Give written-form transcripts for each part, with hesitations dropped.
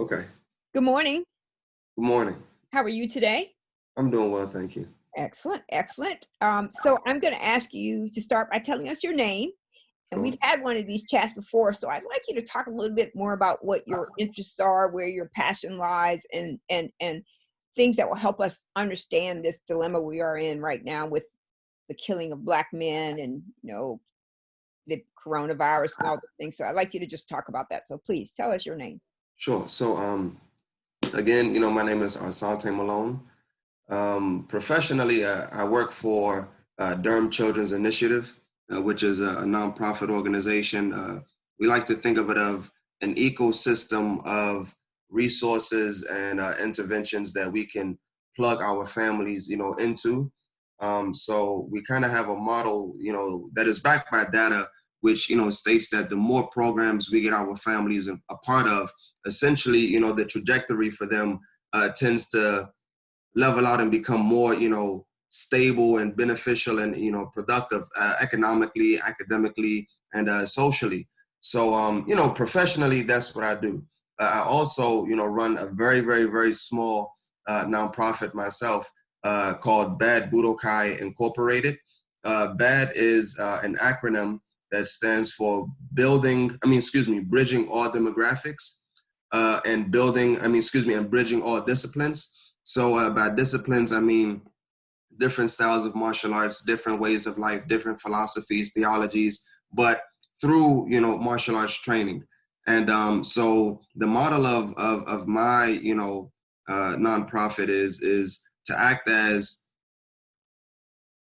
Okay. Good morning. Good morning. How are you today? I'm doing well, thank you. Excellent, excellent. So I'm going to ask you to start by telling us your name. And Sure. we've had one of these chats before, so I'd like you to talk a little bit more about what your interests are, where your passion lies, and things that will help us understand this dilemma we are in right now with the killing of Black men and the coronavirus and all the things. So I'd like you to just talk about that. So please tell us your name. Sure. Again, my name is Arssante Malone. Professionally, I work for Durham Children's Initiative, which is a nonprofit organization. We like to think of it of an ecosystem of resources and interventions that we can plug our families, into. So we kind of have a model, that is backed by data, which, states that the more programs we get our families a part of, essentially, the trajectory for them tends to level out and become more, stable and beneficial and, productive economically, academically, and socially. So, professionally, that's what I do. I also, run a very, very, very small nonprofit myself called Bad Budokai Incorporated. BAD is an acronym that stands for bridging all demographics and bridging all disciplines. So by disciplines, I mean different styles of martial arts, different ways of life, different philosophies, theologies, but through, martial arts training. And so the model of my, nonprofit is to act as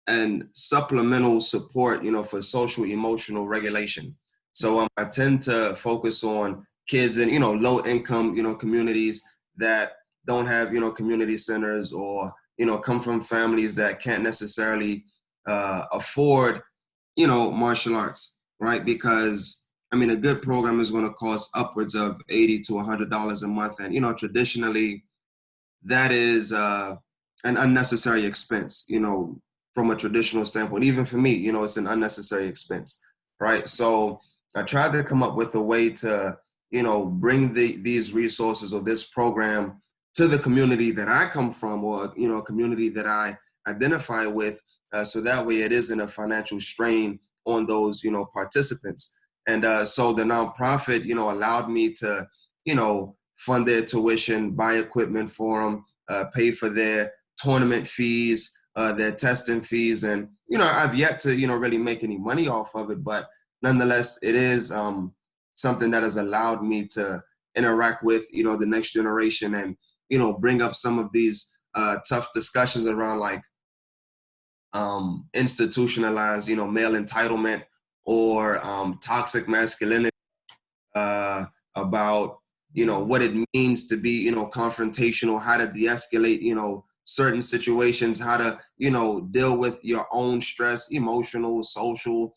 an supplemental support, for social emotional regulation. So I tend to focus on kids in, low income, communities that don't have, community centers or, come from families that can't necessarily afford, martial arts, right? Because a good program is going to cost upwards of $80 to $100 a month. And, traditionally that is an unnecessary expense, from a traditional standpoint. Even for me, it's an unnecessary expense, right? So I tried to come up with a way to, bring these resources or this program to the community that I come from, or, a community that I identify with, so that way it isn't a financial strain on those, participants. And so the nonprofit, allowed me to, fund their tuition, buy equipment for them, pay for their tournament fees, their testing fees. And, I've yet to, really make any money off of it, but nonetheless, it is something that has allowed me to interact with, the next generation and, bring up some of these tough discussions around like institutionalized, male entitlement or toxic masculinity, about, what it means to be, confrontational, how to de-escalate, certain situations, how to, deal with your own stress, emotional, social,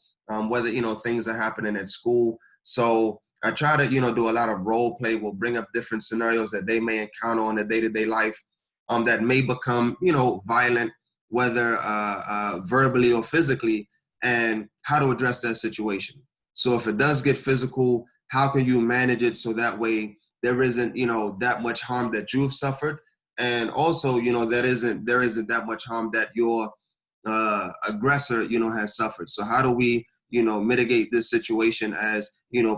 whether, things are happening at school. So I try to, do a lot of role play. We'll bring up different scenarios that they may encounter on their day-to-day life that may become, violent, whether verbally or physically, and how to address that situation. So if it does get physical, how can you manage it so that way there isn't, that much harm that you've suffered, and also, there isn't that much harm that your aggressor, has suffered. So how do we, mitigate this situation as,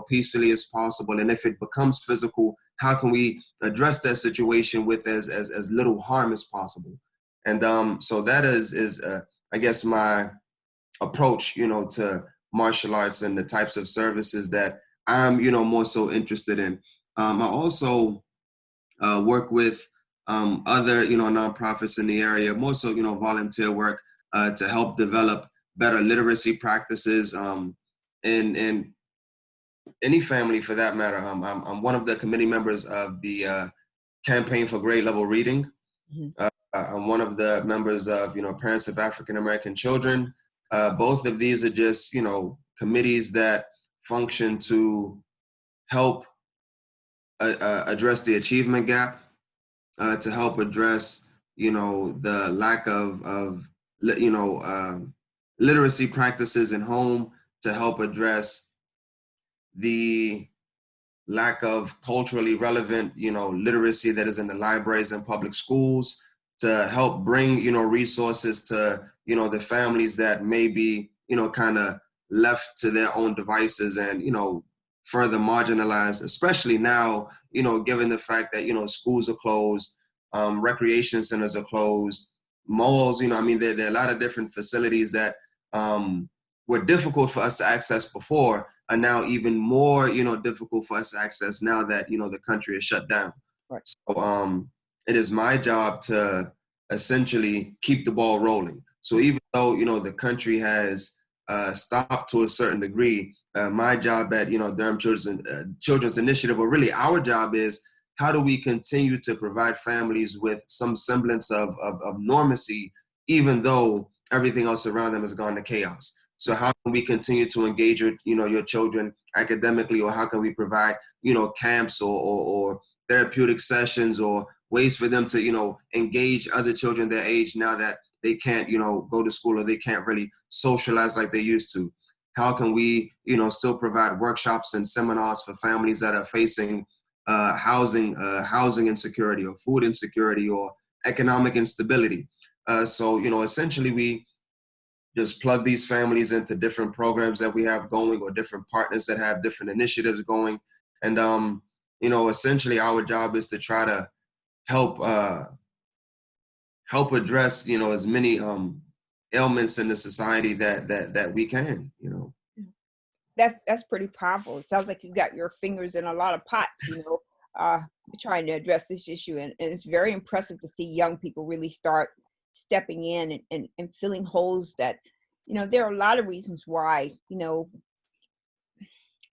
peacefully as possible? And if it becomes physical, how can we address that situation with as little harm as possible? And so that is I guess my approach, to martial arts and the types of services that I'm, more so interested in. I also work with other, nonprofits in the area, more so, volunteer work to help develop better literacy practices in any family for that matter. I'm one of the committee members of the Campaign for Grade Level Reading. Mhm. I'm one of the members of, Parents of African American Children. Both of these are just, committees that function to help address the achievement gap, to help address, the lack of literacy practices in home, to help address the lack of culturally relevant, literacy that is in the libraries and public schools, to help bring, resources to, the families that may be, kind of left to their own devices and, further marginalized, especially now, given the fact that, schools are closed, recreation centers are closed, malls, there are a lot of different facilities that were difficult for us to access before are now even more, difficult for us to access now that, the country is shut down. Right. So it is my job to essentially keep the ball rolling. So even though, the country has stopped to a certain degree, my job at, Durham Children's Initiative, or really our job is, how do we continue to provide families with some semblance of normacy, even though everything else around them has gone to chaos? So how can we continue to engage your children academically, or how can we provide, camps or therapeutic sessions or ways for them to, engage other children their age now that they can't, go to school, or they can't really socialize like they used to? How can we, still provide workshops and seminars for families that are facing housing insecurity, or food insecurity, or economic instability? So essentially we just plug these families into different programs that we have going, or different partners that have different initiatives going. And, essentially our job is to try to help address, as many ailments in the society that we can. That's pretty powerful. It sounds like you've got your fingers in a lot of pots, trying to address this issue. And it's very impressive to see young people really start stepping in and filling holes that, there are a lot of reasons why,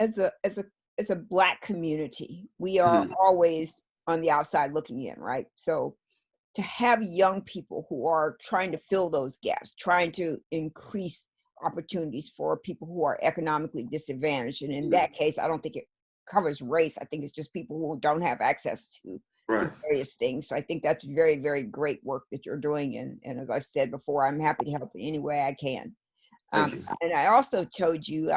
as a Black community, we are always on the outside looking in, right? So to have young people who are trying to fill those gaps, trying to increase opportunities for people who are economically disadvantaged. And in that case, I don't think it covers race. I think it's just people who don't have access to various things. So I think that's very, very great work that you're doing. And as I've said before, I'm happy to help in any way I can. And I also told you,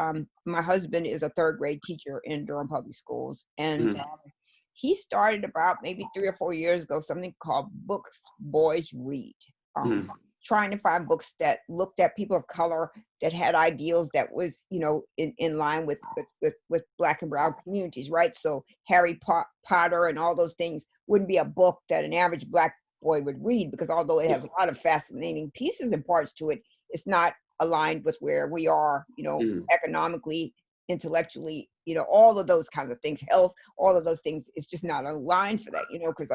my husband is a third grade teacher in Durham Public Schools. And he started about maybe 3 or 4 years ago something called Books Boys Read, trying to find books that looked at people of color, that had ideals that was, in line with Black and brown communities, right? So Harry Potter and all those things wouldn't be a book that an average Black boy would read, because although it has a lot of fascinating pieces and parts to it, it's not aligned with where we are, economically, intellectually, all of those kinds of things, health, all of those things. It's just not aligned for that, because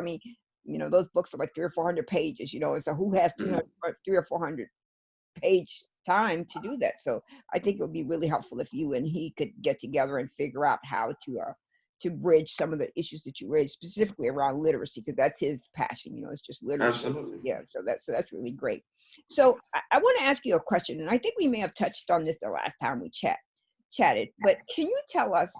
those books are like 300 or 400 pages, and so who has 300 or 400 page time to do that? So I think it would be really helpful if you and he could get together and figure out how to bridge some of the issues that you raised, specifically around literacy, because that's his passion. It's just literacy. Absolutely. Yeah. So that's really great. So I want to ask you a question, and I think we may have touched on this the last time we chatted, but can you tell us,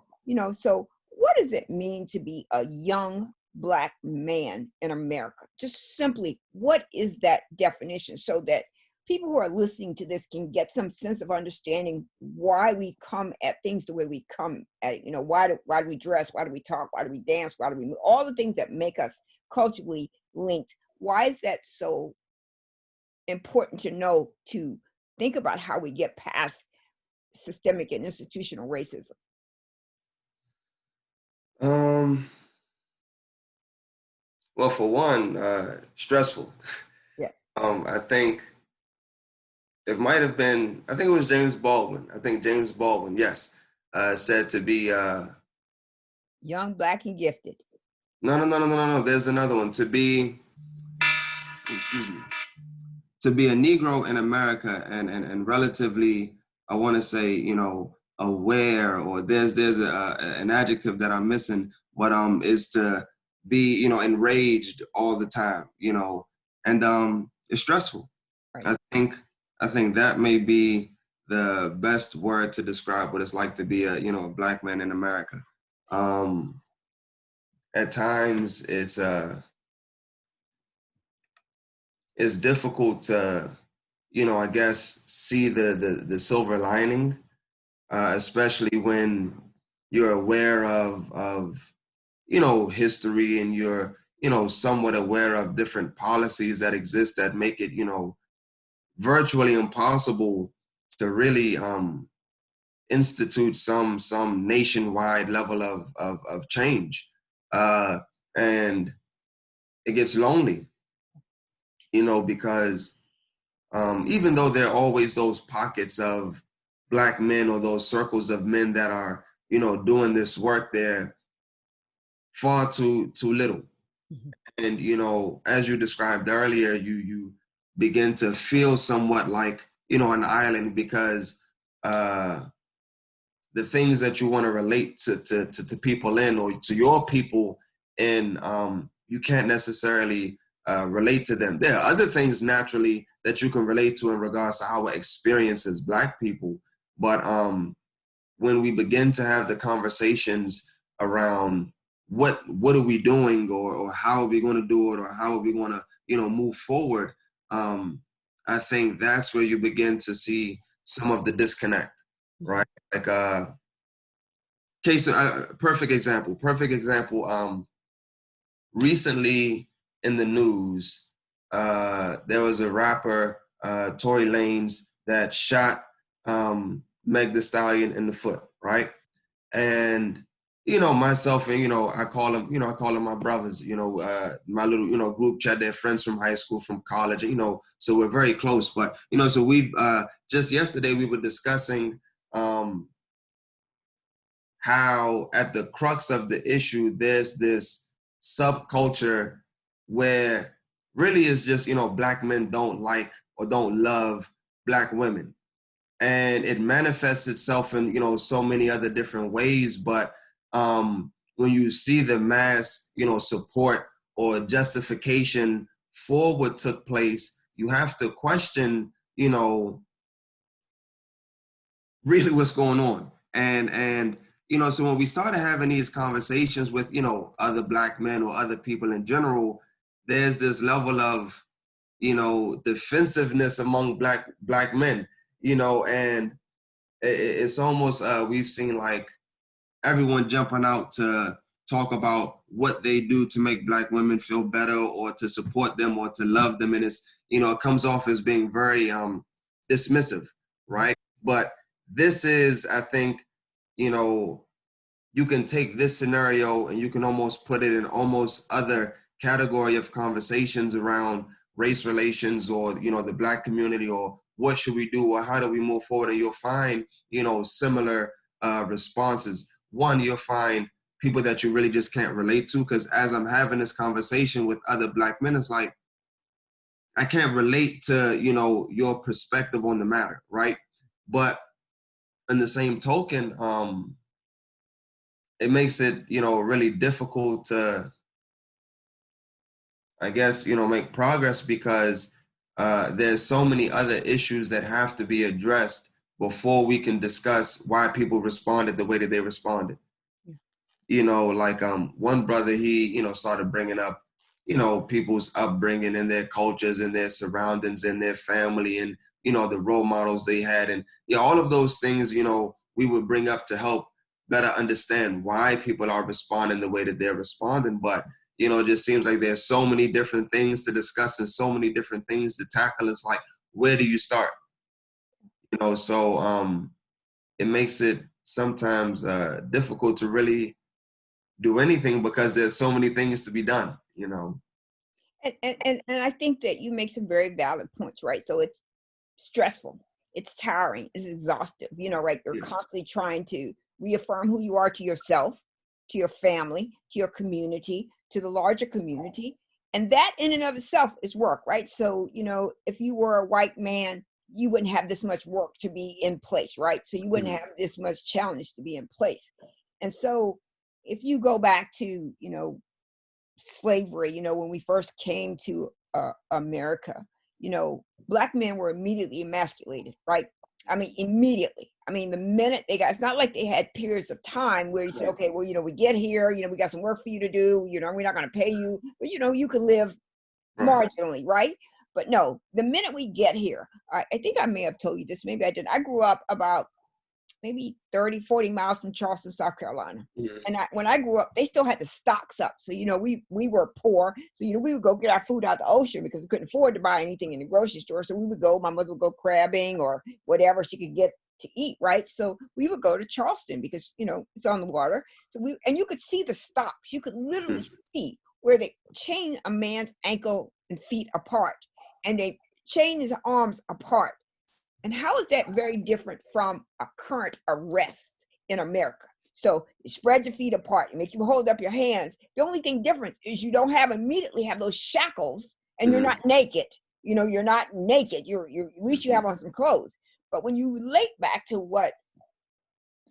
so what does it mean to be a young Black man in America? Just simply, what is that definition, so that people who are listening to this can get some sense of understanding why we come at things the way we come at it. Why do we dress? Why do we talk? Why do we dance? Why do we move? All the things that make us culturally linked. Why is that so important to know, to think about how we get past systemic and institutional racism? Well, for one, stressful. Yes. I think it might have been, I think it was James Baldwin. I think James Baldwin, yes, said to be Young, Black, and gifted. No. There's another one. To be, excuse me, to be a Negro in America and relatively, I want to say, aware, or there's an adjective that I'm missing, but is to be, enraged all the time, and it's stressful. Right. I think that may be the best word to describe what it's like to be a Black man in America. At times it's difficult to, I guess, see the silver lining, especially when you're aware of history, and you're somewhat aware of different policies that exist that make it virtually impossible to really institute some nationwide level of change, and it gets lonely, because even though there are always those pockets of Black men, or those circles of men that are doing this work, they're far too little. Mhm. And as you described earlier, you begin to feel somewhat like an island, because the things that you want to relate to people in, or to your people in, you can't necessarily relate to them. There are other things naturally that you can relate to in regards to our experience as Black people, but when we begin to have the conversations around what are we doing, or how are we going to do it, or how are we going to move forward, um, I think that's where you begin to see some of the disconnect, right? Like perfect example. Recently in the news, there was a rapper, Tory Lanez, that shot Meg Thee Stallion in the foot, right? And myself, and I call them my brothers, my little group chat. They're friends from high school, from college, so we're very close. But so we've just yesterday we were discussing how at the crux of the issue there's this subculture where really it's just Black men don't like or don't love Black women, and it manifests itself in so many other different ways. But when you see the mass support or justification for what took place, you have to question really what's going on. And so when we started having these conversations with other Black men or other people in general, there's this level of defensiveness among black men, and it's almost we've seen like everyone jumping out to talk about what they do to make Black women feel better, or to support them, or to love them, and it's it comes off as being very dismissive, right? But this is, I think, you know you can take this scenario and you can almost put it in almost other category of conversations around race relations, or the Black community, or what should we do, or how do we move forward, and you'll find similar responses. One, you'll find people that you really just can't relate to, because as I'm having this conversation with other Black men, it's like I can't relate to your perspective on the matter, right? But in the same token, it makes it really difficult to, I guess, make progress, because there's so many other issues that have to be addressed before we can discuss why people responded the way that they responded. Like one brother, he started bringing up people's upbringing and their cultures and their surroundings and their family, and the role models they had, and all of those things we would bring up to help better understand why people are responding the way that they're responding. But it just seems like there's so many different things to discuss and so many different things to tackle. It's like, where do you start? So it makes it sometimes difficult to really do anything, because there's so many things to be done. And I think that you make some very valid points, right? So it's stressful, it's tiring, it's exhaustive, right? You're Yeah. constantly trying to reaffirm who you are to yourself, to your family, to your community, to the larger community. And that in and of itself is work, right? So, if you were a white man, you wouldn't have this much work to be in place, right? So you wouldn't have this much challenge to be in place. And so if you go back to, slavery, when we first came to America, Black men were immediately emasculated, right? I mean, immediately. I mean, the minute they got, it's not like they had periods of time where you say, okay, well, we get here, we got some work for you to do, we're not going to pay you, but, you can live marginally, right? But no, the minute we get here, I think I may have told you this, maybe I didn't. I grew up about maybe 30, 40 miles from Charleston, South Carolina. Mhm. And when I grew up, they still had the stocks up. So, we were poor. So, we would go get our food out the ocean because we couldn't afford to buy anything in the grocery store. So my mother would go crabbing or whatever she could get to eat, right? So we would go to Charleston because, it's on the water. So and you could see the stocks. You could literally see where they chain a man's ankle and feet apart and they chain his arms apart. And how is that very different from a current arrest in America? So you spread your feet apart, you make you hold up your hands. The only thing different is you don't immediately have those shackles and you're not naked. You're not naked. You're at least you have on some clothes. But when you relate back to what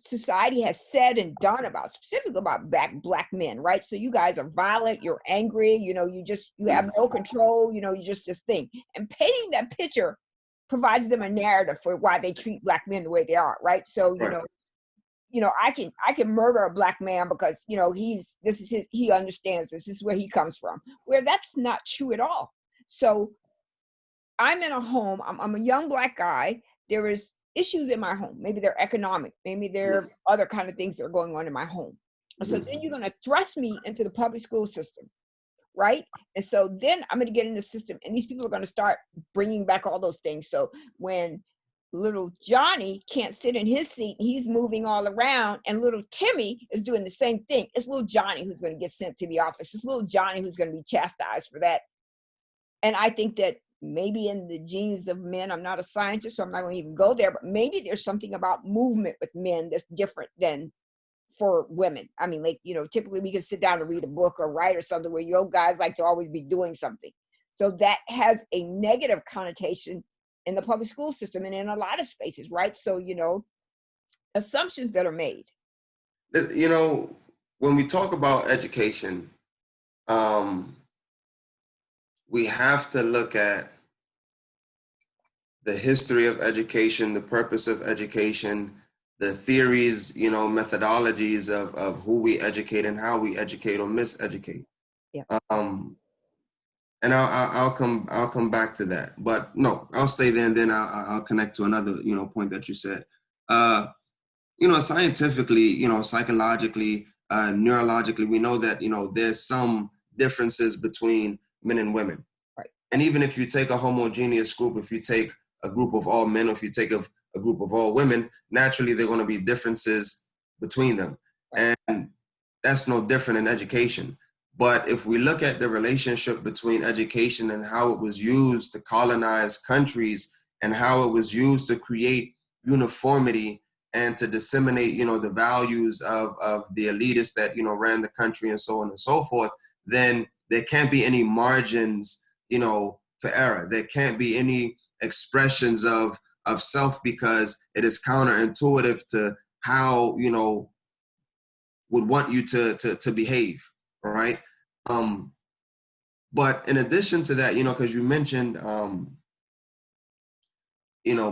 society has said and done specifically about black men, right? So you guys are violent, you're angry, you have no control, you just this thing. And painting that picture provides them a narrative for why they treat black men the way they are, right? So, I can murder a black man because, he understands this is where he comes from, where that's not true at all. So I'm in a home, I'm a young black guy. There is issues in my home. Maybe they're economic, maybe they're other kind of things that are going on in my home. So then you're going to thrust me into the public school system, right? And so then I'm going to get in the system and these people are going to start bringing back all those things. So when little Johnny can't sit in his seat, he's moving all around, and little Timmy is doing the same thing. It's little Johnny who's going to get sent to the office. It's little Johnny who's going to be chastised for that. And I think that maybe in the genes of men, I'm not a scientist, so I'm not going to even go there, but maybe there's something about movement with men that's different than for women. I mean, typically we can sit down and read a book or write or something where you guys like to always be doing something. So that has a negative connotation in the public school system and in a lot of spaces, right? So, assumptions that are made. When we talk about education, we have to look at the history of education, the purpose of education, the theories, methodologies of who we educate and how we educate or miseducate. Yeah. And I'll come back to that, but no, I'll stay there and then I'll connect to another point that you said. Scientifically, psychologically, neurologically, we know that there's some differences between men and women. Right. And even if you take a homogeneous group, if you take a group of all men, or if you take a group of all women, naturally there are going to be differences between them. Right. And that's no different in education. But if we look at the relationship between education and how it was used to colonize countries and how it was used to create uniformity and to disseminate, the values of the elitists that, ran the country and so on and so forth, then there can't be any margins, for error. There can't be any expressions of self because it is counterintuitive to how, would want you to behave, right? But in addition to that, because you mentioned,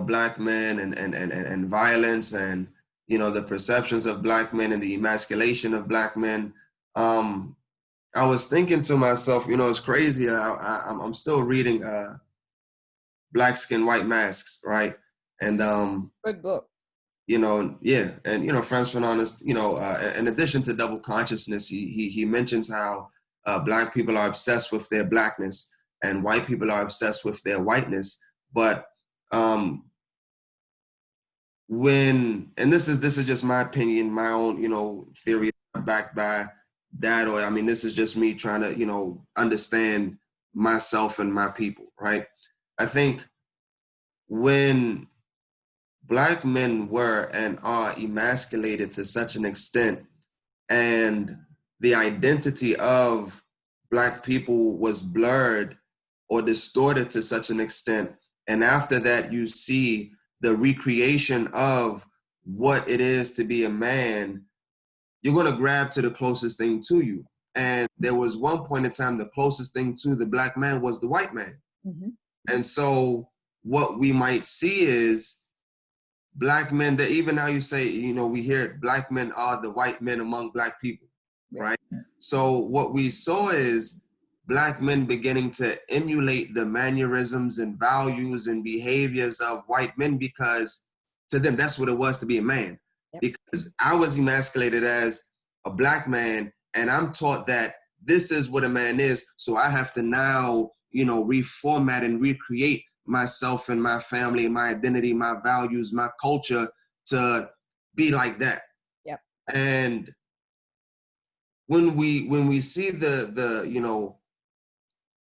black men and violence and, the perceptions of black men and the emasculation of black men. I was thinking to myself, it's crazy. I'm still reading Black Skin, White Masks, right? And good book. Yeah, and Frantz Fanon's, in addition to double consciousness, he mentions how black people are obsessed with their blackness and white people are obsessed with their whiteness. But and this is just my opinion, my own theory backed by that, or this is just me trying to understand myself and my people, right? I think when Black men were and are emasculated to such an extent, and the identity of Black people was blurred or distorted to such an extent, and after that you see the recreation of what it is to be a man, you're going to grab to the closest thing to you. And there was one point in time, the closest thing to the Black man was the white man. Mm-hmm. And so what we might see is Black men that even now you say, we hear it, Black men are the white men among Black people, right? So what we saw is Black men beginning to emulate the mannerisms and values and behaviors of white men because to them, that's what it was to be a man. Because I was emasculated as a black man, and I'm taught that this is what a man is. So I have to now, reformat and recreate myself and my family, my identity, my values, my culture to be like that. Yep. And when we see the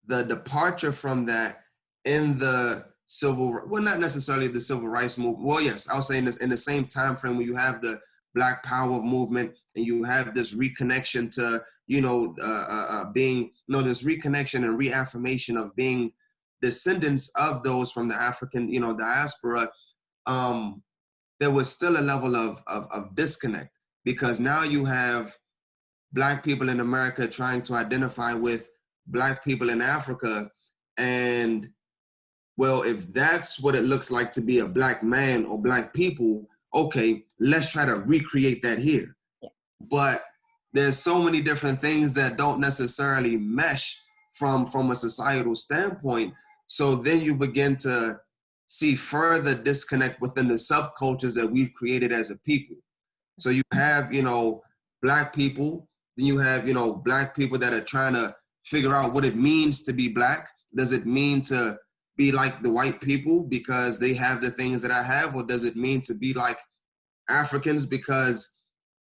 departure from that in the not necessarily the civil rights movement. Well, yes, I'll say in the same time frame when you have the Black Power movement and you have this reconnection to, being, this reconnection and reaffirmation of being descendants of those from the African, diaspora, there was still a level of disconnect, because now you have Black people in America trying to identify with Black people in Africa. And well, if that's what it looks like to be a Black man or Black people, okay, let's try to recreate that here. Yeah. But there's so many different things that don't necessarily mesh from a societal standpoint. So then you begin to see further disconnect within the subcultures that we've created as a people. So you have, Black people, then you have, Black people that are trying to figure out what it means to be Black. Does it mean to be like the white people because they have the things that I have? Or does it mean to be like Africans because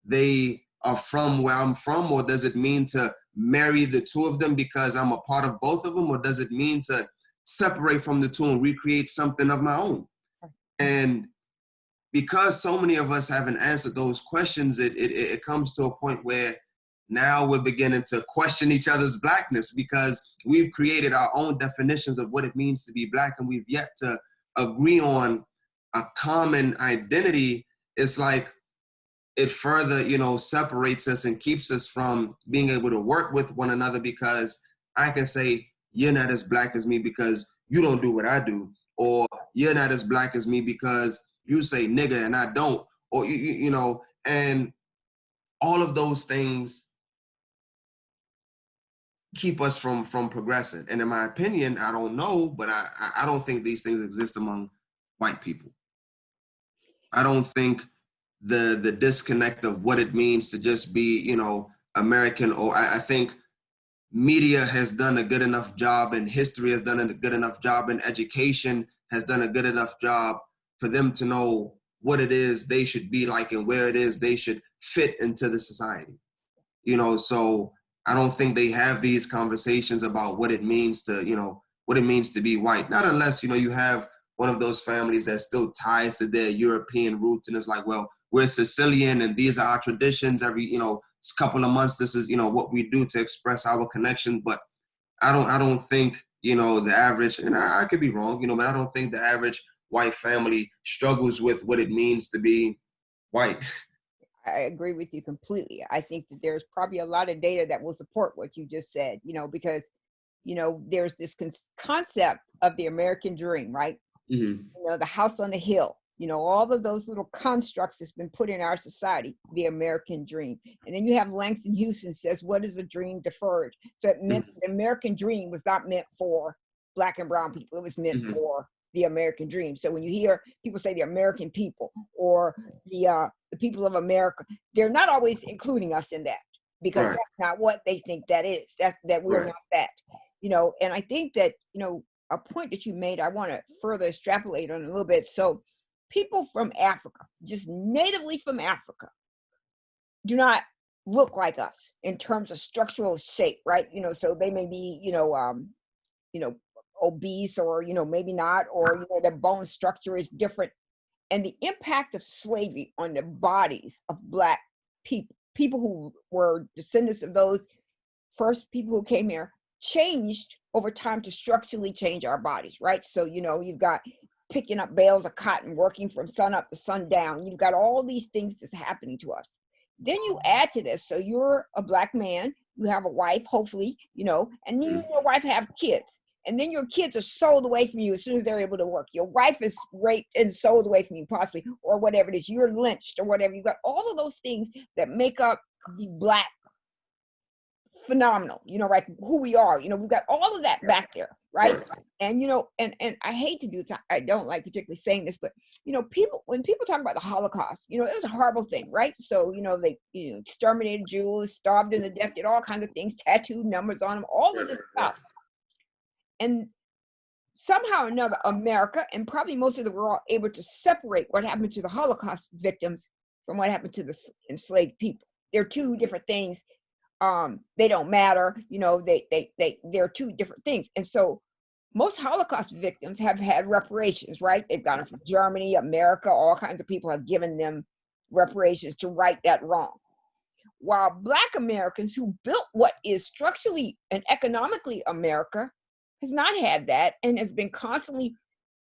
they are from where I'm from? Or does it mean to marry the two of them because I'm a part of both of them? Or does it mean to separate from the two and recreate something of my own? And because so many of us haven't answered those questions, it comes to a point where now we're beginning to question each other's Blackness, because we've created our own definitions of what it means to be Black, and we've yet to agree on a common identity. It's like it further, separates us and keeps us from being able to work with one another, because I can say, you're not as Black as me because you don't do what I do, or you're not as Black as me because you say nigga and I don't, or and all of those things keep us from progressing. And in my opinion, I don't know, but I don't think these things exist among white people. I don't think the disconnect of what it means to just be, American, or I think media has done a good enough job, and history has done a good enough job, and education has done a good enough job for them to know what it is they should be like and where it is they should fit into the society. So I don't think they have these conversations about what it means to, what it means to be white. Not unless, you have one of those families that still ties to their European roots, and it's like, well, we're Sicilian and these are our traditions. Every, couple of months, this is, what we do to express our connection. But I don't think, the average, and I could be wrong, but I don't think the average white family struggles with what it means to be white. I agree with you completely. I think that there's probably a lot of data that will support what you just said, because, there's this concept of the American dream, right? Mm-hmm. The house on the hill, all of those little constructs that's been put in our society, the American dream. And then you have Langston Huston says, what is a dream deferred? So it meant the American dream was not meant for Black and brown people. It was meant for the American dream. So when you hear people say the American people or the people of America, they're not always including us in that, because that's not what they think that is. That we're not that, and I think that, a point that you made, I want to further extrapolate on a little bit. So people from Africa, just natively from Africa, do not look like us in terms of structural shape, right? So they may be, obese, or, maybe not, or, their bone structure is different. And the impact of slavery on the bodies of Black people who were descendants of those first people who came here, changed over time to structurally change our bodies, right? So, you've got picking up bales of cotton, working from sun up to sundown. You've got all these things that's happening to us. Then you add to this, so you're a Black man, you have a wife, hopefully, and then you and your wife have kids. And then your kids are sold away from you as soon as they're able to work. Your wife is raped and sold away from you, possibly, or whatever it is. You're lynched or whatever. You've got all of those things that make up the Black phenomenal, like who we are, we've got all of that back there, right? And, and I hate to do this, I don't like particularly saying this, but, when people talk about the Holocaust, it was a horrible thing, right? So, they, exterminated Jews, starved them to death, did all kinds of things, tattooed numbers on them, all of this stuff. And somehow or another, America and probably most of the world are able to separate what happened to the Holocaust victims from what happened to the enslaved people. They're two different things. They don't matter, they're two different things. And so most Holocaust victims have had reparations, right? They've gotten from Germany, America, all kinds of people have given them reparations to right that wrong. While Black Americans who built what is structurally and economically America has not had that and has been constantly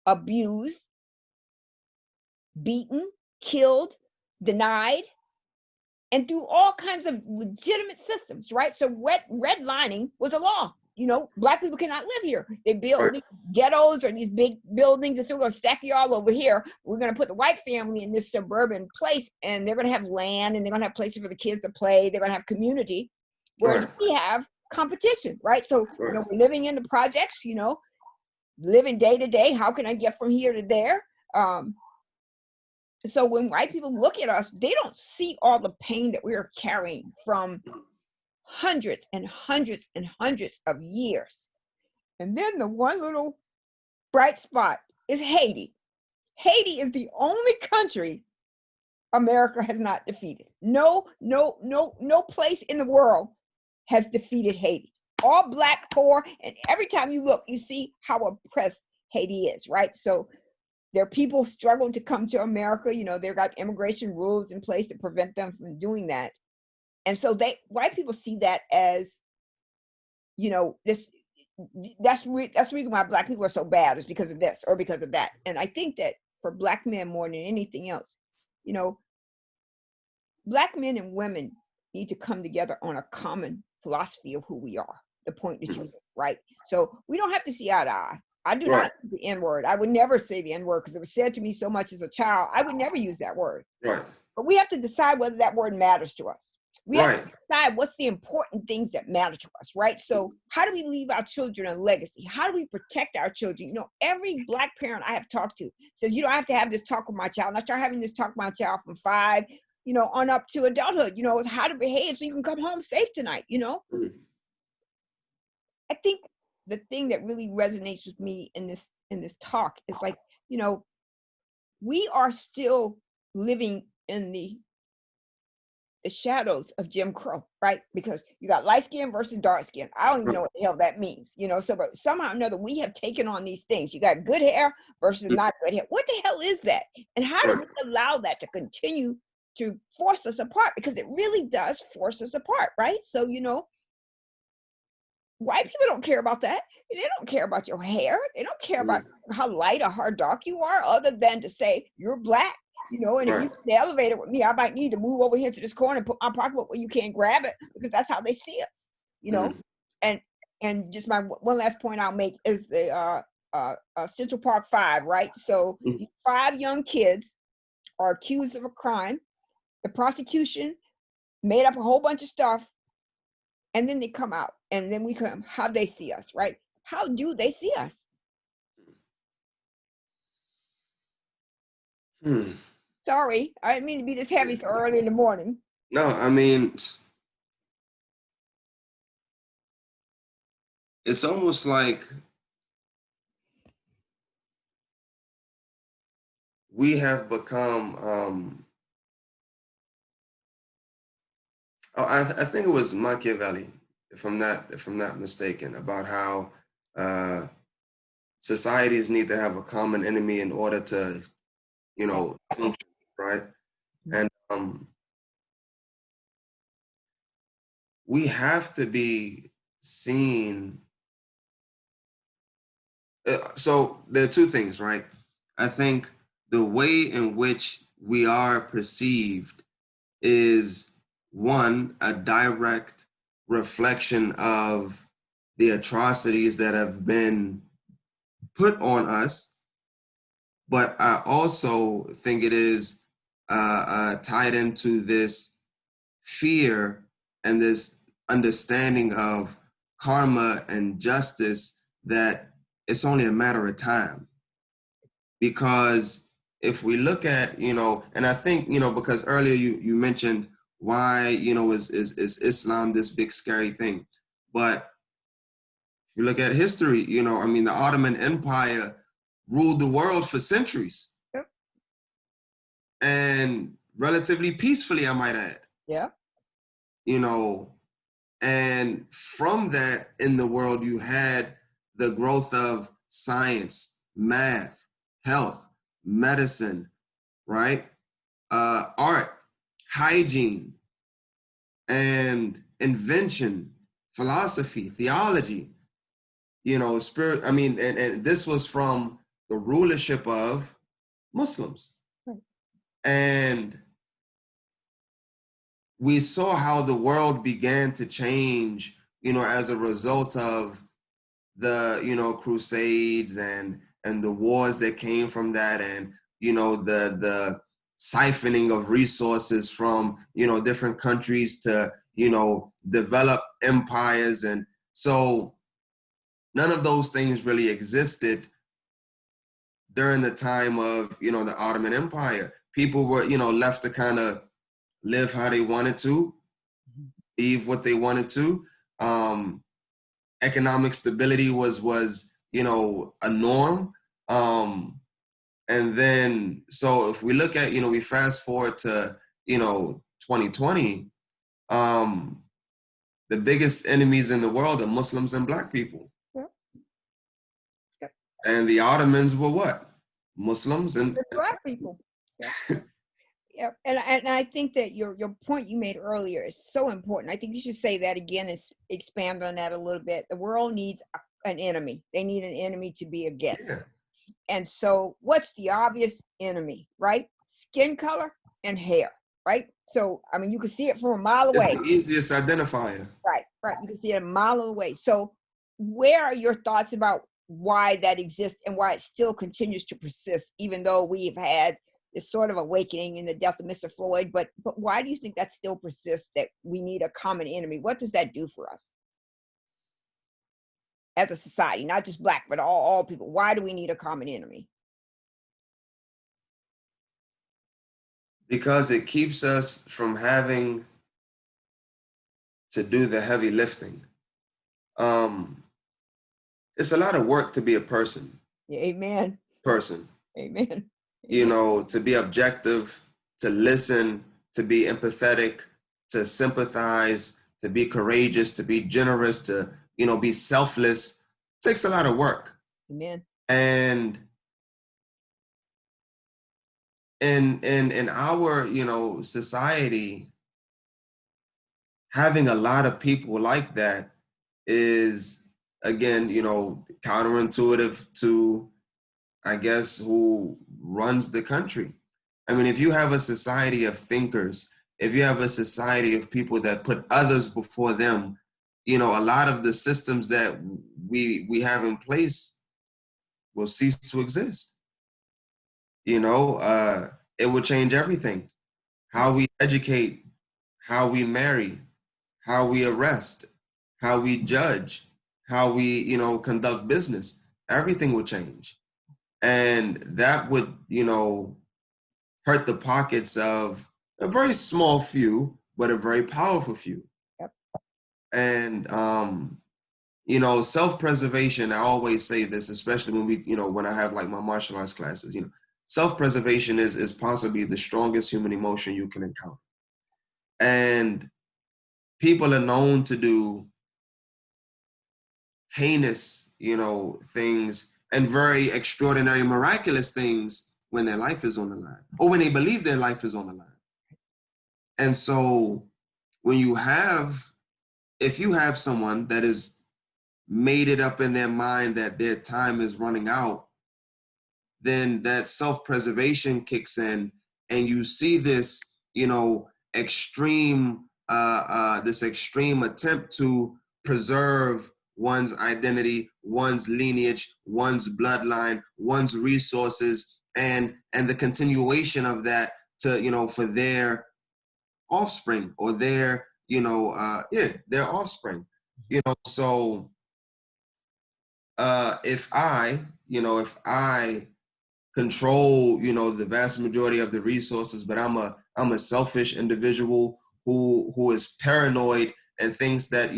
abused, beaten, killed, denied, and through all kinds of legitimate systems, right? So redlining was a law. Black people cannot live here. They build these ghettos or these big buildings, and so we're going to stack you all over here. We're going to put the white family in this suburban place, and they're going to have land, and they're going to have places for the kids to play. They're going to have community, whereas we have competition, right? So we're living in the projects, living day to day. How can I get from here to there? So when white people look at us, they don't see all the pain that we are carrying from hundreds and hundreds and hundreds of years. And then the one little bright spot is Haiti. Haiti is the only country America has not defeated. No place in the world has defeated Haiti. All Black, poor, and every time you look, you see how oppressed Haiti is, right? So there are people struggling to come to America. They've got immigration rules in place to prevent them from doing that. And so white people see that as, this. That's the reason why Black people are so bad, is because of this or because of that. And I think that for Black men more than anything else, Black men and women need to come together on a common philosophy of who we are. The point that you make, right? So we don't have to see eye to eye. I do not use the N-word. I would never say the N-word because it was said to me so much as a child. I would never use that word. But we have to decide whether that word matters to us. We have to decide what's the important things that matter to us, right? So how do we leave our children a legacy? How do we protect our children? Every Black parent I have talked to says, you don't have to have this talk with my child. And I start having this talk with my child from 5, on up to adulthood, how to behave so you can come home safe tonight, I think the thing that really resonates with me in this talk is like, we are still living in the shadows of Jim Crow, right? Because you got light skin versus dark skin. I don't even know what the hell that means, so but somehow or another we have taken on these things. You got good hair versus not good hair. What the hell is that? And how do we allow that to continue to force us apart? Because it really does force us apart, right? So, white people don't care about that. They don't care about your hair. They don't care about how light or how dark you are, other than to say you're Black, and if you're in the elevator with me, I might need to move over here to this corner and put my pocketbook where you can't grab it, because that's how they see us, and just my one last point I'll make is the Central Park 5, right? So 5 young kids are accused of a crime. The prosecution made up a whole bunch of stuff, and then they come out, and then we come, how they see us, right? How do they see us? Sorry, I didn't mean to be this heavy so early in the morning. No, I mean, it's almost like we have become, I think it was Machiavelli, if I'm not mistaken, about how societies need to have a common enemy in order to, function, right? And we have to be seen. So there are 2 things, right? I think the way in which we are perceived is, one, a direct reflection of the atrocities that have been put on us. But I also think it is tied into this fear and this understanding of karma and justice that it's only a matter of time. Because if we look at, and I think, because earlier you mentioned why, is Islam this big scary thing? But if you look at history, the Ottoman Empire ruled the world for centuries. Yep. And relatively peacefully, I might add. Yeah. And from that in the world, you had the growth of science, math, health, medicine, right? Art, hygiene, and invention, philosophy, theology, spirit. And this was from the rulership of Muslims. Right. And we saw how the world began to change, as a result of the, crusades and the wars that came from that, and, the siphoning of resources from, different countries to, develop empires. And so none of those things really existed during the time of, the Ottoman Empire. People were, left to kind of live how they wanted to, leave what they wanted to. Economic stability was a norm. And then, so if we look at, we fast forward to, 2020, the biggest enemies in the world are Muslims and Black people. Yep. Yep. And the Ottomans were what? Muslims and Black people. Yep. Yeah, and I think that your point you made earlier is so important. I think you should say that again and expand on that a little bit. The world needs an enemy. They need an enemy to be against. Yeah. And so what's the obvious enemy, right? Skin color and hair, right? So, you can see it from a mile away. It's the easiest identifier. Right. You can see it a mile away. So where are your thoughts about why that exists and why it still continues to persist, even though we've had this sort of awakening in the death of Mr. Floyd, but why do you think that still persists, that we need a common enemy? What does that do for us as a society, not just Black, but all people? Why do we need a common enemy? Because it keeps us from having to do the heavy lifting. It's a lot of work to be a person. Yeah, amen. Person. Amen. To be objective, to listen, to be empathetic, to sympathize, to be courageous, to be generous, to, be selfless, takes a lot of work. Amen. And in our, society, having a lot of people like that is, again, counterintuitive to, I guess, who runs the country. If you have a society of thinkers, if you have a society of people that put others before them, a lot of the systems that we have in place will cease to exist. It will change everything. How we educate, how we marry, how we arrest, how we judge, how we, conduct business. Everything will change. And that would, hurt the pockets of a very small few, but a very powerful few. Yep. And, self-preservation, I always say this, especially when when I have like my martial arts classes, self-preservation is possibly the strongest human emotion you can encounter. And people are known to do heinous, things and very extraordinary, miraculous things when their life is on the line, or when they believe their life is on the line. And so if you have someone that has made it up in their mind that their time is running out, then that self-preservation kicks in, and you see this, extreme attempt to preserve one's identity, one's lineage, one's bloodline, one's resources, and the continuation of that to, for their offspring or their, their offspring. So if I control, the vast majority of the resources, but I'm a selfish individual who is paranoid and thinks that,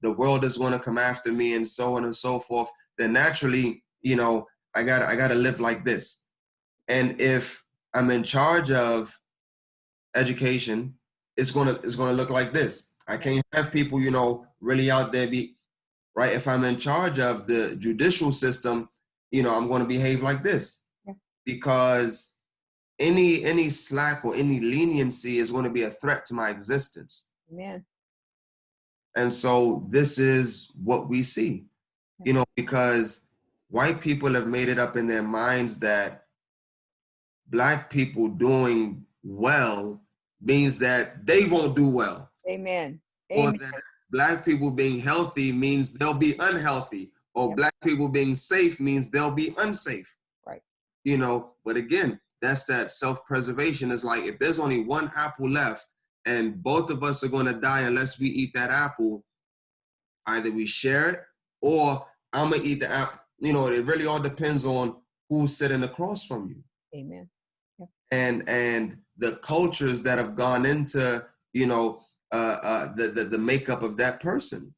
the world is going to come after me and so on and so forth, then naturally, I gotta live like this. And if I'm in charge of education, it's gonna look like this. I can't have people, really out there be right. If I'm in charge of the judicial system, I'm going to behave like this, because any slack or any leniency is going to be a threat to my existence. Amen. And so this is what we see, because white people have made it up in their minds that Black people doing well means that they won't do well. Amen. Or Amen. that Black people being healthy means they'll be unhealthy, or Black people being safe means they'll be unsafe. Right. But again, that's that self-preservation. Is like, if there's only one apple left and both of us are going to die unless we eat that apple, either we share it or I'm going to eat the apple. It really all depends on who's sitting across from you. Amen. And the cultures that have gone into, the makeup of that person.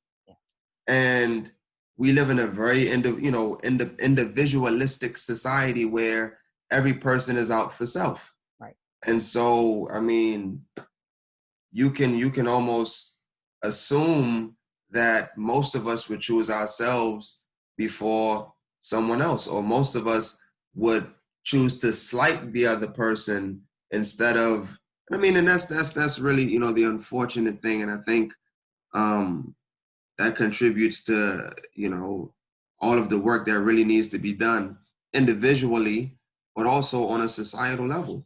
And we live in a very individualistic society where every person is out for self. Right. And so, I mean, you can almost assume that most of us would choose ourselves before someone else, or most of us would choose to slight the other person instead of. And that's really, the unfortunate thing. And I think that contributes to, all of the work that really needs to be done individually, but also on a societal level.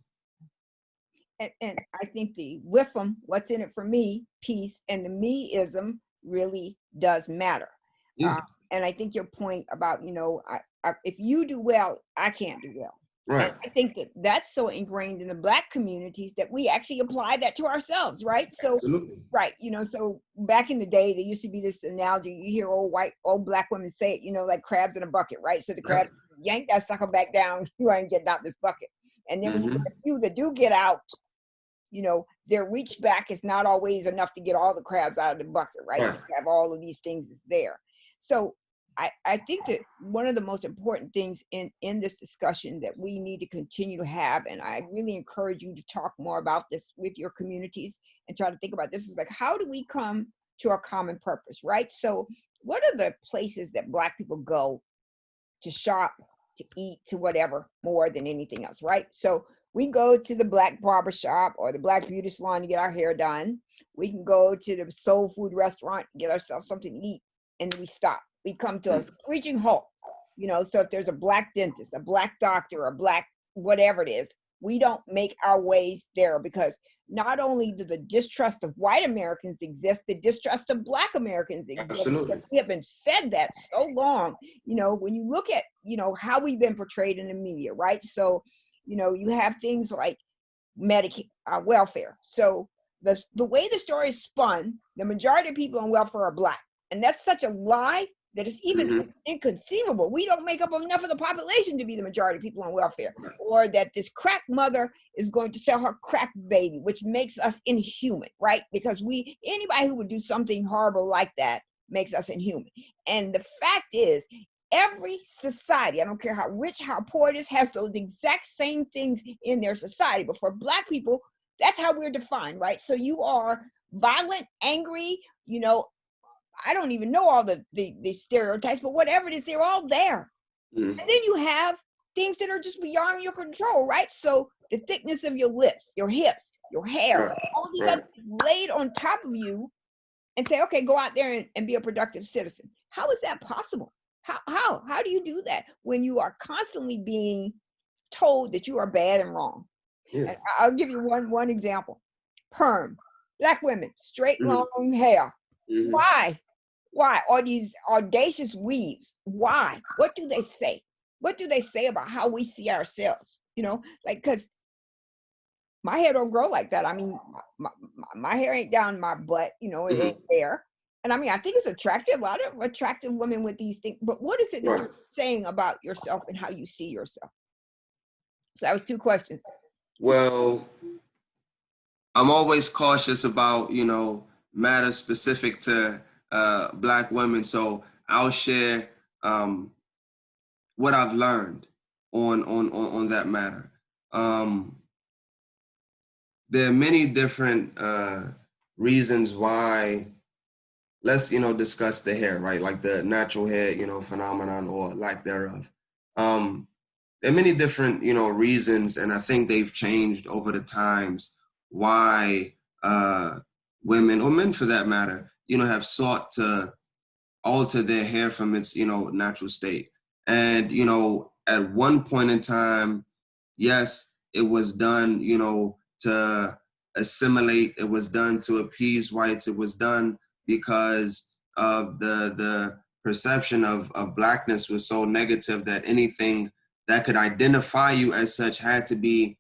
And I think with them, what's in it for me, piece, and the me-ism really does matter. Yeah. And I think your point about, if you do well, I can't do well. Right. And I think that's so ingrained in the Black communities that we actually apply that to ourselves, right? So, absolutely. Right, so back in the day, there used to be this analogy. You hear old Black women say it, like crabs in a bucket, right? So the crab yank that sucker back down, you ain't getting out this bucket. And then when you get a few that do get out, their reach back is not always enough to get all the crabs out of the bucket, right? So you have all of these things that's there. So I think that one of the most important things in this discussion that we need to continue to have, and I really encourage you to talk more about this with your communities and try to think about this, is like, how do we come to our common purpose, right? So what are the places that Black people go to shop, to eat, to whatever, more than anything else, right? So we go to the Black barber shop or the Black beauty salon to get our hair done. We can go to the soul food restaurant, get ourselves something to eat, and we stop. We come to a screeching halt, so if there's a Black dentist, a Black doctor, a Black whatever it is, we don't make our ways there, because not only do the distrust of white Americans exist, the distrust of Black Americans exist. Absolutely. We have been fed that so long, when you look at, how we've been portrayed in the media, right? So, you have things like Medicaid, welfare. So the way the story is spun, the majority of people on welfare are Black. And that's such a lie that it's even inconceivable. We don't make up enough of the population to be the majority of people on welfare. Or that this crack mother is going to sell her crack baby, which makes us inhuman, right? Because anybody who would do something horrible like that makes us inhuman. And the fact is, every society, I don't care how rich, how poor it is, has those exact same things in their society. But for Black people, that's how we're defined, right? So you are violent, angry, I don't even know all the stereotypes, but whatever it is, they're all there. And then you have things that are just beyond your control, right? So the thickness of your lips, your hips, your hair, all these other things laid on top of you, and say, okay, go out there and be a productive citizen. How is that possible? How do you do that when you are constantly being told that you are bad and wrong? And I'll give you one example. Perm, Black women, straight long hair. Why? Or these audacious weaves? Why? What do they say? What do they say about how we see ourselves? Because my hair don't grow like that. I mean, my hair ain't down my butt, you know, it ain't there. And I mean, I think it's attractive. A lot of attractive women with these things. But what is it that Right. you're saying about yourself and how you see yourself? So that was 2 questions. Well, I'm always cautious about, matters specific to Black women. So I'll share what I've learned on that matter. There are many different reasons why. Let's discuss the hair, right? Like the natural hair, phenomenon or lack thereof. There are many different reasons, and I think they've changed over the times why women, or men for that matter, have sought to alter their hair from its natural state. And at one point in time, yes, it was done to assimilate, it was done to appease whites, it was done because of the perception of Blackness was so negative that anything that could identify you as such had to be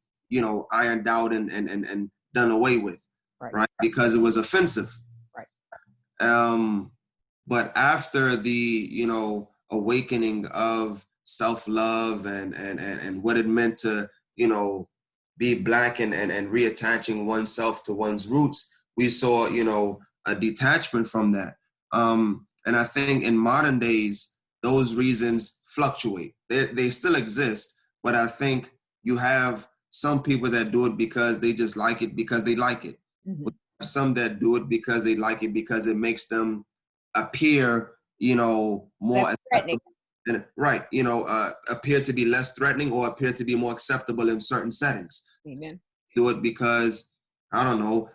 ironed out and done away with, right? Because it was offensive. Right. But after the awakening of self-love and what it meant to be Black and reattaching oneself to one's roots, we saw a detachment from that. And I think in modern days those reasons fluctuate. They still exist, but I think you have some people that do it because they just like it because they like it. Mm-hmm. Some that do it because they like it because it makes them appear, more acceptable, and right, appear to be less threatening or appear to be more acceptable in certain settings. Amen. Do it because I don't know.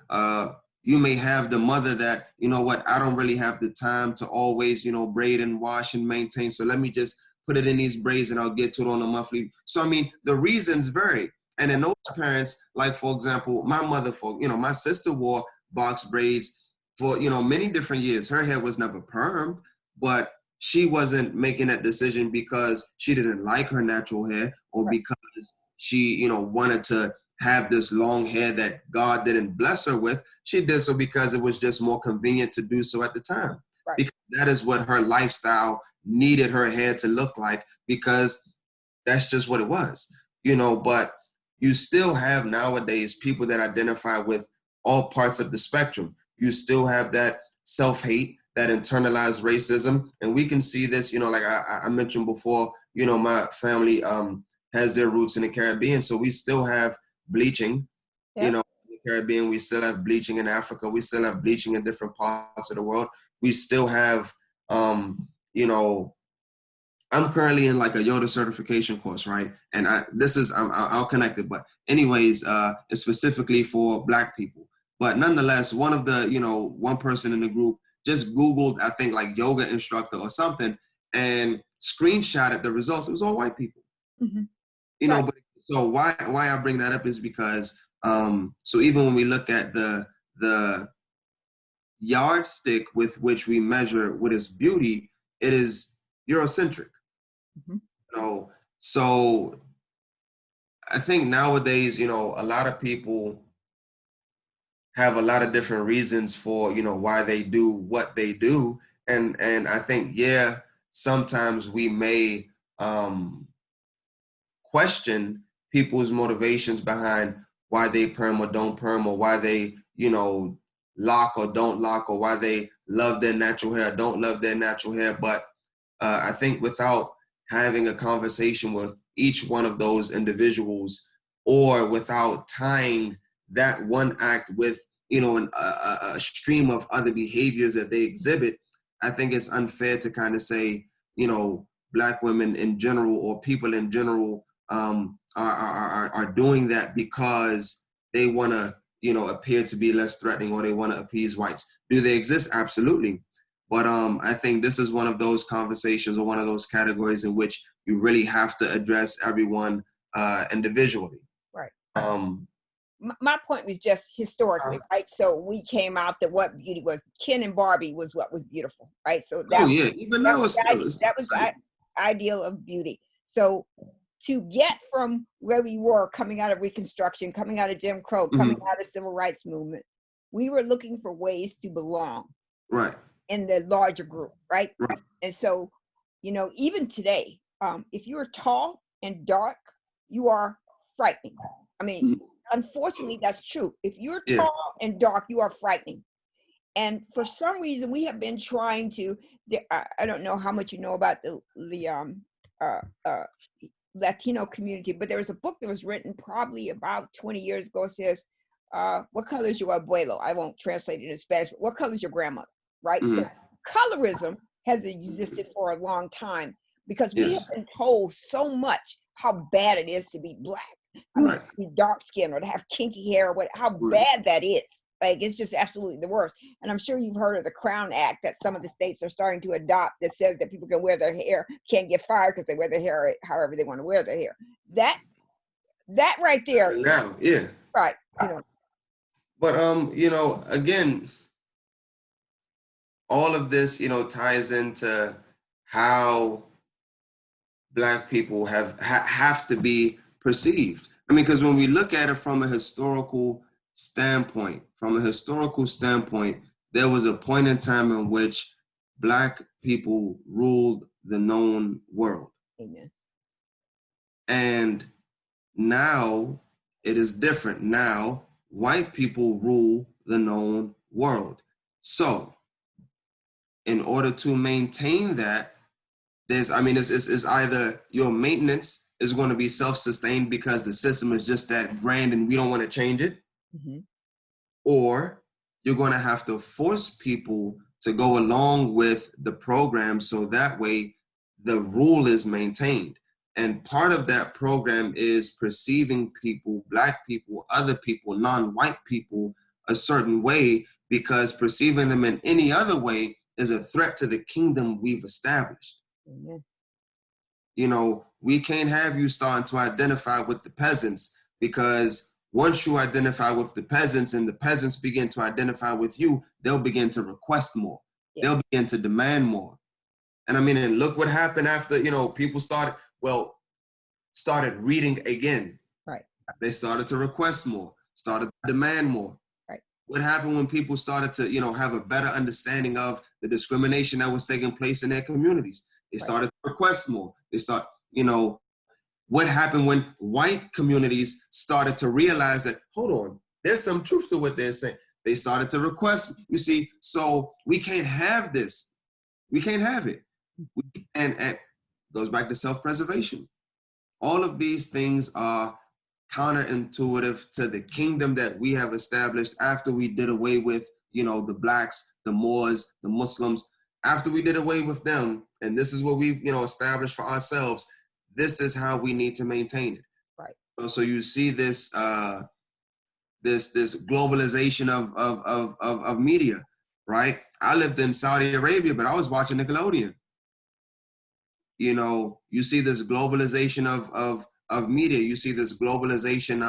You may have the mother that I don't really have the time to always braid and wash and maintain. So let me just put it in these braids and I'll get to it on a monthly. So I mean, the reasons vary. And in those parents, like for example, my mother, my sister wore box braids for many different years. Her hair was never permed, but she wasn't making that decision because she didn't like her natural hair or because she wanted to have this long hair that God didn't bless her with. She did so because it was just more convenient to do so at the time. Right. Because that is what her lifestyle needed her hair to look like, because that's just what it was. But you still have nowadays people that identify with all parts of the spectrum. You still have that self-hate, that internalized racism. And we can see this, like I mentioned before, my family has their roots in the Caribbean. So we still have bleaching, in the Caribbean. We still have bleaching in Africa. We still have bleaching in different parts of the world. We still have, I'm currently in like a Yoda certification course, right? And I'll connect it. But anyways, it's specifically for Black people. But nonetheless, one of the, one person in the group just Googled, I think like yoga instructor or something, and screenshotted the results. It was all white people. Mm-hmm. But so why I bring that up is because, so even when we look at the yardstick with which we measure what is beauty, it is Eurocentric. Mm-hmm. So I think nowadays, a lot of people have a lot of different reasons for, why they do what they do. And I think, sometimes we may question people's motivations behind why they perm or don't perm, or why they, lock or don't lock, or why they love their natural hair, don't love their natural hair. But I think without having a conversation with each one of those individuals, or without tying that one act with, a stream of other behaviors that they exhibit, I think it's unfair to kind of say, Black women in general or people in general are doing that because they want to, appear to be less threatening, or they want to appease whites. Do they exist? Absolutely. But I think this is one of those conversations, or one of those categories in which you really have to address everyone individually. Right. My point was just historically, right? So we came out that what beauty was. Ken and Barbie was what was beautiful, right? So that even now that was ideal of beauty. So to get from where we were coming out of Reconstruction, coming out of Jim Crow, coming out of Civil Rights Movement, we were looking for ways to belong Right. in the larger group, right? Right. And so, you know, even today, if you're tall and dark, you are frightening. I mean, unfortunately, that's true. If you're tall and dark, you are frightening. And for some reason, we have been trying to. I don't know how much you know about the Latino community, but there was a book that was written probably about 20 years ago. It says, "What color is your abuelo?" I won't translate it in Spanish, but what color is your grandmother? Right. So colorism has existed for a long time because we have been told so much how bad it is to be Black. I mean, to be dark skinned or to have kinky hair, or how bad that is. Like, it's just absolutely the worst. And I'm sure you've heard of the Crown Act that some of the states are starting to adopt that says that people can wear their hair, can't get fired because they wear their hair however they want to wear their hair. That right there. Now, right. You know. But you know, again, all of this, you know, ties into how Black people have to be perceived. I mean, because when we look at it from a historical standpoint, there was a point in time in which Black people ruled the known world. Amen. And now it is different. Now white people rule the known world. So in order to maintain that, it's either your maintenance is going to be self-sustained because the system is just that grand and we don't want to change it, or you're going to have to force people to go along with the program so that way the rule is maintained. And part of that program is perceiving people, Black people, other people, non-white people, a certain way, because perceiving them in any other way is a threat to the kingdom we've established. Amen. You know, we can't have you starting to identify with the peasants, because once you identify with the peasants and the peasants begin to identify with you, they'll begin to request more. They'll begin to demand more. And I mean, and look what happened after, you know, people started reading again. Right. They started to request more, started to demand more. Right. What happened when people started to, you know, have a better understanding of the discrimination that was taking place in their communities? They started to request more. You know, what happened when white communities started to realize that, hold on, there's some truth to what they're saying. They started to request, you see, so we can't have this. We can't have it. And goes back to self-preservation. All of these things are counterintuitive to the kingdom that we have established after we did away with, you know, the Blacks, the Moors, the Muslims. After we did away with them, and this is what we've, you know, established for ourselves, this is how we need to maintain it. Right. So you see this this globalization of media, right? I lived in Saudi Arabia, but I was watching Nickelodeon. You know, you see this globalization of media. You see this globalization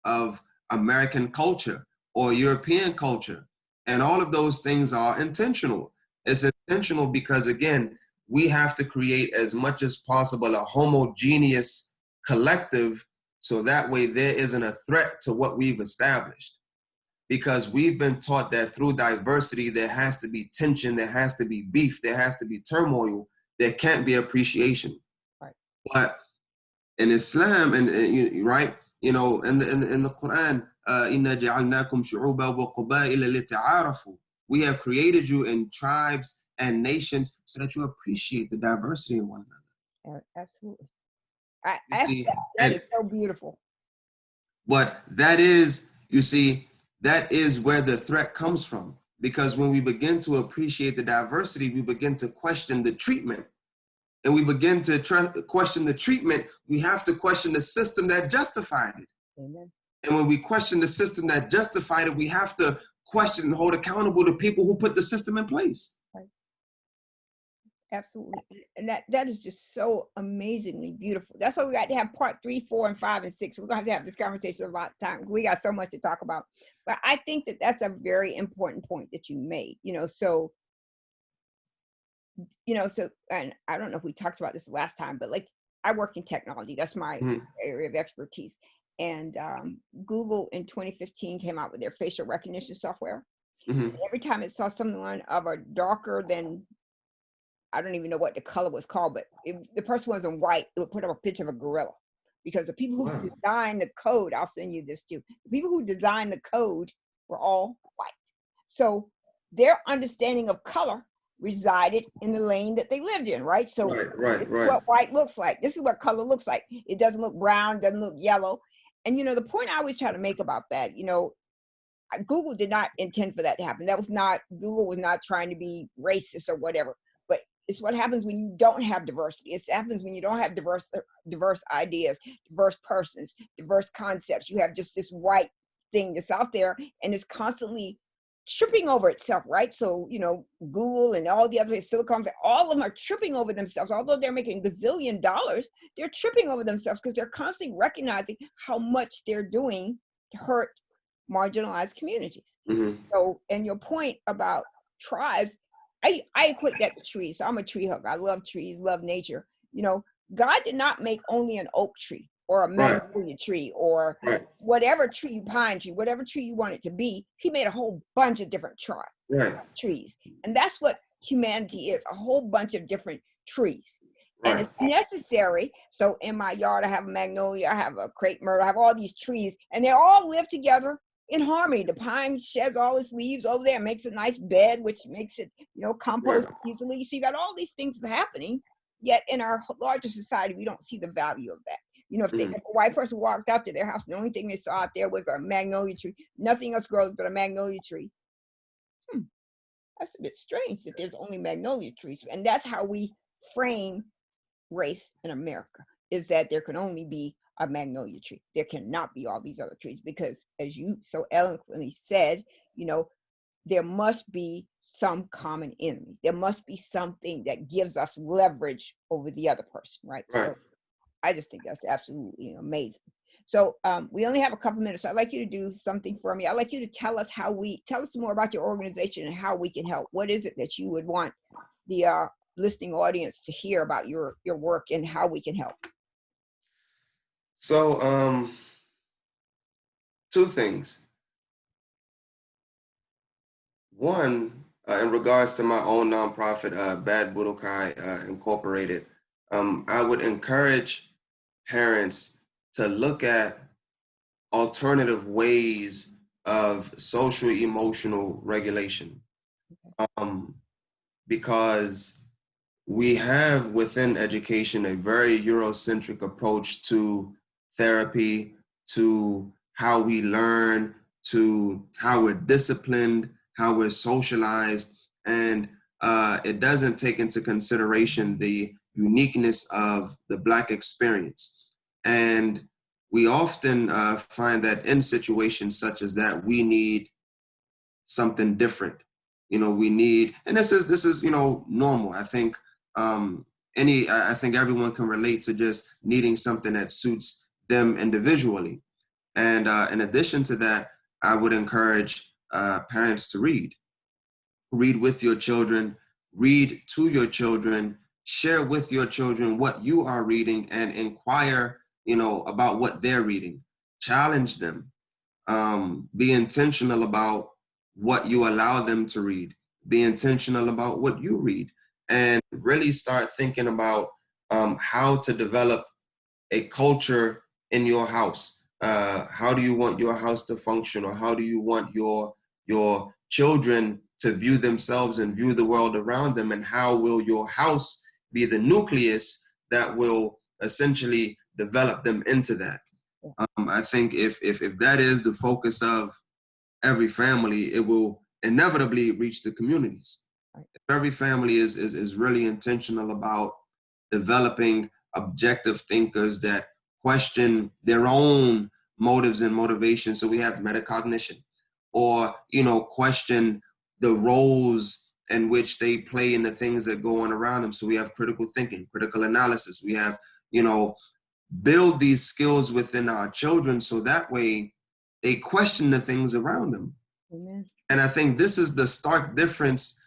of American culture or European culture. And all of those things are intentional. It's intentional because, again, we have to create as much as possible a homogeneous collective so that way there isn't a threat to what we've established. Because we've been taught that through diversity, there has to be tension, there has to be beef, there has to be turmoil, there can't be appreciation. Right. But in Islam, right, you know, in the Quran, إِنَّا جَعَلْنَاكُمْ شُعُوبًا وَقَبَائِلَ لِتَعَارَفُوا. We have created you in tribes and nations so that you appreciate the diversity in one another. Absolutely. That is so beautiful. But that is, you see, that is where the threat comes from. Because when we begin to appreciate the diversity, we begin to question the treatment. And we begin to question the treatment, we have to question the system that justified it. Amen. And when we question the system that justified it, we have to question and hold accountable the people who put the system in place. Right. Absolutely. And that is just so amazingly beautiful. That's why we got to have part 3, 4, and 5, and 6. We're going to have this conversation a lot of time. We got so much to talk about. But I think that that's a very important point that you made, you know, and I don't know if we talked about this last time, but like, I work in technology. That's my Mm-hmm. area of expertise. And Google in 2015 came out with their facial recognition software. Mm-hmm. Every time it saw someone of a darker than, I don't even know what the color was called, but if the person wasn't white, it would put up a picture of a gorilla. Because the people who Wow. designed the code, I'll send you this too. The people who designed the code were all white. So their understanding of color resided in the lane that they lived in, right? So this is Right. what white looks like. This is what color looks like. It doesn't look brown, doesn't look yellow. And the point I always try to make about that, Google did not intend for that to happen. Google was not trying to be racist or whatever. But it's what happens when you don't have diversity. It happens when you don't have diverse ideas, diverse persons, diverse concepts. You have just this white thing that's out there, and it's constantly tripping over itself, right? So, Google and all the other Silicon Valley, all of them are tripping over themselves. Although they're making gazillion dollars, they're tripping over themselves because they're constantly recognizing how much they're doing to hurt marginalized communities. Mm-hmm. So, and your point about tribes, I equate that to trees. So I'm a tree hugger. I love trees, love nature. God did not make only an oak tree or a magnolia tree or whatever tree, pine tree, whatever tree you want it to be. He made a whole bunch of different trees. And that's what humanity is, a whole bunch of different trees. And it's necessary. So in my yard, I have a magnolia, I have a crepe myrtle, I have all these trees, and they all live together in harmony. The pine sheds all its leaves over there, makes a nice bed, which makes it, compost easily. So you got all these things happening. Yet in our larger society, we don't see the value of that. If a white person walked out to their house, the only thing they saw out there was a magnolia tree. Nothing else grows but a magnolia tree. That's a bit strange that there's only magnolia trees. And that's how we frame race in America, is that there can only be a magnolia tree. There cannot be all these other trees because, as you so eloquently said, there must be some common enemy. There must be something that gives us leverage over the other person, right? So I just think that's absolutely amazing. So we only have a couple minutes. So I'd like you to do something for me. I'd like you to tell us more about your organization and how we can help. What is it that you would want the listening audience to hear about your work and how we can help? So, two things. One, in regards to my own nonprofit, Bad Budokai Incorporated, I would encourage parents to look at alternative ways of social emotional regulation, because we have within education a very Eurocentric approach to therapy, to how we learn, to how we're disciplined, how we're socialized, and it doesn't take into consideration the uniqueness of the Black experience. And we often find that in situations such as that, we need something different. We need, and this is normal. I think I think everyone can relate to just needing something that suits them individually. And in addition to that, I would encourage parents to read with your children, read to your children, share with your children what you are reading, and inquire, about what they're reading. Challenge them. Be intentional about what you allow them to read. Be intentional about what you read, and really start thinking about how to develop a culture in your house. How do you want your house to function, or how do you want your children to view themselves and view the world around them, and how will your house be the nucleus that will essentially develop them into that? I think if that is the focus of every family, it will inevitably reach the communities. If every family is really intentional about developing objective thinkers that question their own motives and motivations, so we have metacognition, or question the roles in which they play in the things that go on around them, so we have critical thinking, critical analysis, we have build these skills within our children, so that way they question the things around them. Amen. And I think this is the stark difference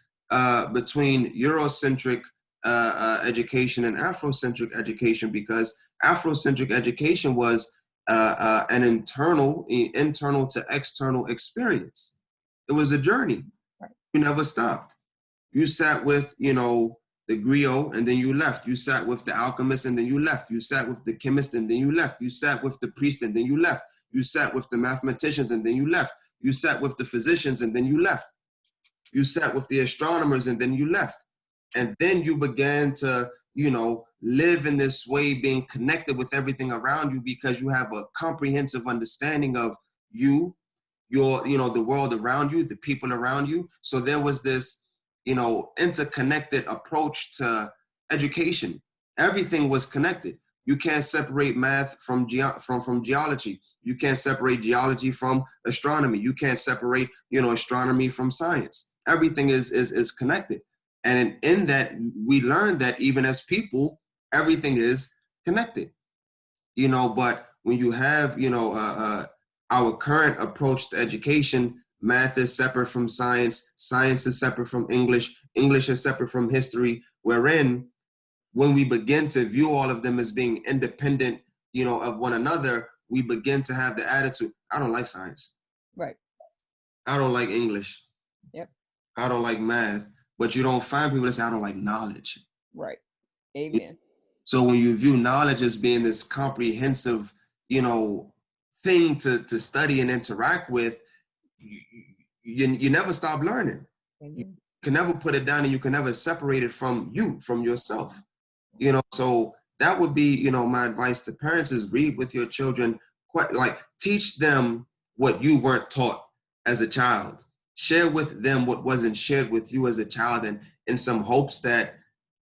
between Eurocentric education and Afrocentric education, because Afrocentric education was an internal to external experience. It was a journey. You never stopped. You sat with, the griot, and then you left. You sat with the alchemist, and then you left. You sat with the chemist, and then you left. You sat with the priest, and then you left. You sat with the mathematicians, and then you left. You sat with the physicians, and then you left. You sat with the astronomers, and then you left. And then you began to, live in this way, being connected with everything around you, because you have a comprehensive understanding of you, the world around you, the people around you. So there was this, interconnected approach to education. Everything was connected. You can't separate math from geology. You can't separate geology from astronomy. You can't separate, astronomy from science. Everything is connected. And in that, we learned that even as people, everything is connected. But when you have, our current approach to education, math is separate from science, science is separate from English, English is separate from history, wherein when we begin to view all of them as being independent, of one another, we begin to have the attitude, I don't like science. Right. I don't like English. Yep. I don't like math. But you don't find people that say, I don't like knowledge. Right. Amen. So when you view knowledge as being this comprehensive, thing to study and interact with, you never stop learning. Amen. You can never put it down, and you can never separate it from yourself. So that would be, my advice to parents is read with your children, teach them what you weren't taught as a child. Share with them what wasn't shared with you as a child, and in some hopes that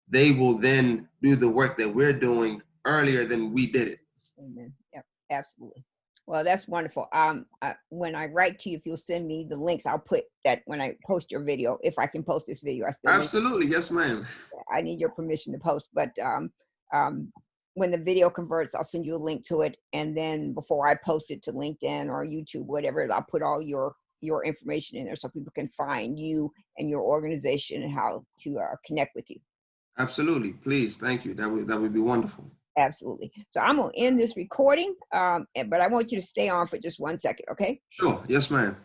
they will then do the work that we're doing earlier than we did it. Amen. Yep, absolutely. Well, that's wonderful. When I write to you, if you'll send me the links, I'll put that when I post your video, if I can post this video. Absolutely. Yes, ma'am. I need your permission to post, but when the video converts, I'll send you a link to it. And then before I post it to LinkedIn or YouTube, whatever, I'll put all your information in there so people can find you and your organization and how to connect with you. Absolutely. Please. Thank you. That would be wonderful. Absolutely. So I'm going to end this recording, but I want you to stay on for just 1 second, okay? Sure. Yes, ma'am.